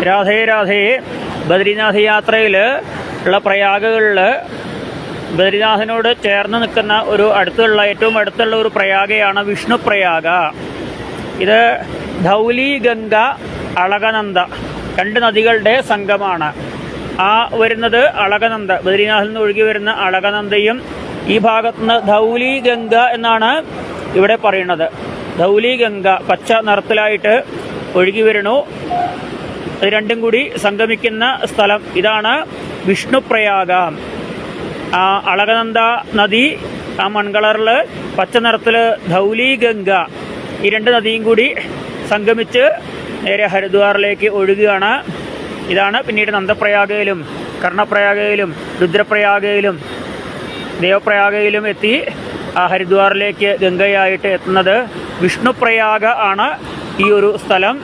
രാധേ രാധേ. ബദ്രീനാഥ് യാത്രയിൽ ഉള്ള പ്രയാഗകളിൽ ബദ്രീനാഥിനോട് ചേർന്ന് നിൽക്കുന്ന ഏറ്റവും അടുത്തുള്ള ഒരു പ്രയാഗയാണ് വിഷ്ണു പ്രയാഗ. ഇത് ധൗലി ഗംഗ അളകനന്ദ രണ്ട് നദികളുടെ സംഗമാണ്. വരുന്നത് അളകനന്ദ, ബദ്രീനാഥിൽ നിന്ന് ഒഴുകി വരുന്ന അളകനന്ദയും ഈ ഭാഗത്തുനിന്ന് ധൗലി ഗംഗ എന്നാണ് ഇവിടെ പറയുന്നത്. ധൗലി ഗംഗ പച്ച നിറത്തിലായിട്ട് ഒഴുകി വരണു. ഇത് രണ്ടും കൂടി സംഗമിക്കുന്ന സ്ഥലം ഇതാണ് വിഷ്ണുപ്രയാഗ. അളകനന്ദ നദി മൺകളറിൽ പച്ച നിറത്തിൽ ധൗലി ഗംഗ, ഈ രണ്ട് നദിയും കൂടി സംഗമിച്ച് നേരെ ഹരിദ്വാറിലേക്ക് ഒഴുകുകയാണ്. ഇതാണ് പിന്നീട് നന്ദപ്രയാഗയിലും കർണപ്രയാഗയിലും രുദ്രപ്രയാഗയിലും ദേവപ്രയാഗയിലും എത്തി ഹരിദ്വാറിലേക്ക് ഗംഗയായിട്ട് എത്തുന്നത്. വിഷ്ണുപ്രയാഗ ആണ് ഈ ഒരു സ്ഥലം.